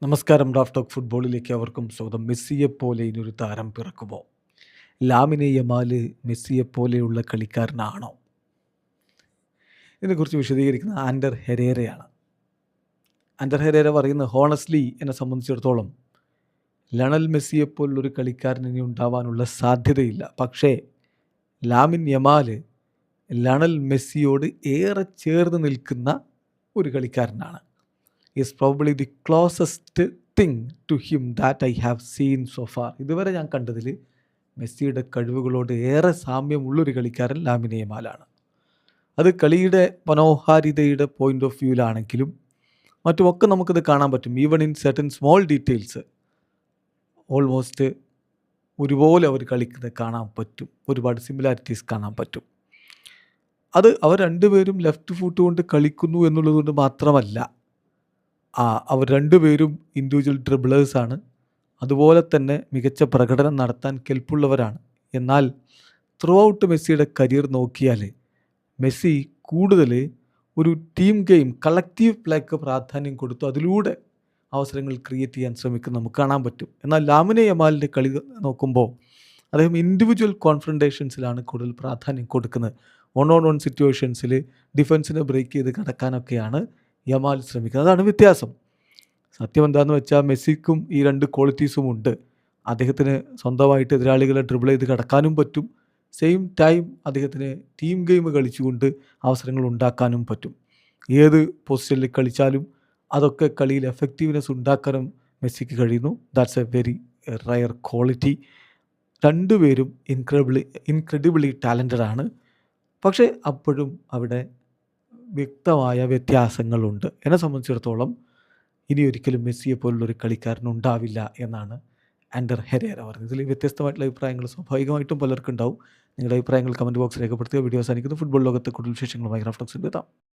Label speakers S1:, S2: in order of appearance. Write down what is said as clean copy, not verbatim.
S1: നമസ്കാരം. Draft talk ഫുട്ബോളിലേക്ക് അവർക്കും സ്വാഗതം. മെസ്സിയെപ്പോലെ ഇനിയൊരു താരം പിറക്കുമോ? ലാമിനെ യമാല് മെസ്സിയെപ്പോലെയുള്ള കളിക്കാരനാണോ? ഇതിനെക്കുറിച്ച് വിശദീകരിക്കുന്ന ആൻഡർ ഹെരേരയാണ്. ആൻഡർ ഹെരേര പറയുന്നത്, ഹോണസ്റ്റ്ലി എന്നെ സംബന്ധിച്ചിടത്തോളം ലണൽ മെസ്സിയെപ്പോലുള്ളൊരു കളിക്കാരൻ ഇനി ഉണ്ടാവാനുള്ള സാധ്യതയില്ല. പക്ഷേ ലാമിൻ യമാല് ലണൽ മെസ്സിയോട് ഏറെ ചേർന്ന് നിൽക്കുന്ന ഒരു കളിക്കാരനാണ്. Is probably the closest thing to him that I have seen so far. ഇതുവരെ ഞാൻ കണ്ടതിൽ മെസ്സിയുടെ കഴിവുകളോട് ഏറെ സാമ്യമുള്ളൊരു കളിക്കാരൻ ലാമിൻ യമാലാണ്. അത് കളിയുടെ മനോഹാരിതയുടെ പോയിൻ്റ് ഓഫ് വ്യൂവിലാണെങ്കിലും മറ്റുമൊക്കെ നമുക്കിത് കാണാൻ പറ്റും. Even in certain small details almost ഒരുപോലെ അവർ കളിക്കുന്നത് കാണാൻ പറ്റും. ഒരുപാട് സിമിലാരിറ്റീസ് കാണാൻ പറ്റും. അത് അവർ രണ്ടുപേരും ലെഫ്റ്റ് ഫുട്ട് കൊണ്ട് കളിക്കുന്നു എന്നുള്ളതുകൊണ്ട് മാത്രമല്ല, അവർ രണ്ടുപേരും ഇൻഡിവിജ്വൽ ഡ്രിബിളേഴ്സാണ്. അതുപോലെ തന്നെ മികച്ച പ്രകടനം നടത്താൻ കെൽപ്പുള്ളവരാണ്. എന്നാൽ ത്രൂ ഔട്ട് മെസ്സിയുടെ കരിയർ നോക്കിയാൽ മെസ്സി കൂടുതൽ ഒരു ടീം ഗെയിം, കളക്റ്റീവ് പ്ലേക്ക് പ്രാധാന്യം കൊടുത്തു അതിലൂടെ അവസരങ്ങൾ ക്രിയേറ്റ് ചെയ്യാൻ ശ്രമിക്കുന്നത് നമുക്ക് കാണാൻ പറ്റും. എന്നാൽ ലാമിൻ യമാലിൻ്റെ കളി നോക്കുമ്പോൾ അദ്ദേഹം ഇൻഡിവിജ്വൽ കോൺഫ്രണ്ടേഷൻസിലാണ് കൂടുതൽ പ്രാധാന്യം കൊടുക്കുന്നത്. വൺ ഓൺ വൺ സിറ്റുവേഷൻസിൽ ഡിഫൻസിനെ ബ്രേക്ക് ചെയ്ത് കടക്കാനൊക്കെയാണ് യമാൽ ശ്രമിക്കുന്നത്. അതാണ് വ്യത്യാസം. സത്യം എന്താണെന്ന് വെച്ചാൽ മെസ്സിക്കും ഈ രണ്ട് ക്വാളിറ്റീസും ഉണ്ട്. അദ്ദേഹത്തിന് സ്വന്തമായിട്ട് എതിരാളികളെ ഡ്രിബിൾ ചെയ്ത് കടക്കാനും പറ്റും. സെയിം ടൈം അദ്ദേഹത്തിന് ടീം ഗെയിം കളിച്ചുകൊണ്ട് അവസരങ്ങൾ ഉണ്ടാക്കാനും പറ്റും. ഏത് പൊസിഷനിൽ കളിച്ചാലും അതൊക്കെ കളിയിൽ എഫക്റ്റീവ്നെസ് ഉണ്ടാക്കാനും മെസ്സിക്ക് കഴിയുന്നു. That's A very rare quality. രണ്ടുപേരും ഇൻക്രെഡിബിളി ടാലൻറ്റഡ് ആണ്. പക്ഷേ അപ്പോഴും അവിടെ വ്യക്തമായ വ്യത്യാസങ്ങളുണ്ട്. എന്നെ സംബന്ധിച്ചിടത്തോളം ഇനി ഒരിക്കലും മെസ്സിയെ പോലുള്ളൊരു കളിക്കാരൻ ഉണ്ടാവില്ല എന്നാണ് ആൻഡർ ഹെരേര പറഞ്ഞത്. ഇതിൽ വ്യത്യസ്തമായിട്ടുള്ള അഭിപ്രായങ്ങൾ സ്വാഭാവികമായിട്ടും പലർക്കും ഉണ്ടാവും. നിങ്ങളുടെ അഭിപ്രായങ്ങൾ കമൻറ്റ് ബോക്സ് രേഖപ്പെടുത്തുക. വീഡിയോ അവസാനിക്കുന്നു. ഫുട്ബോൾ ലോകത്തെ കൂടുതൽ വിശേഷങ്ങളുമായി ഡ്രാഫ്റ്റ് ടോക്സിൽ എത്താം.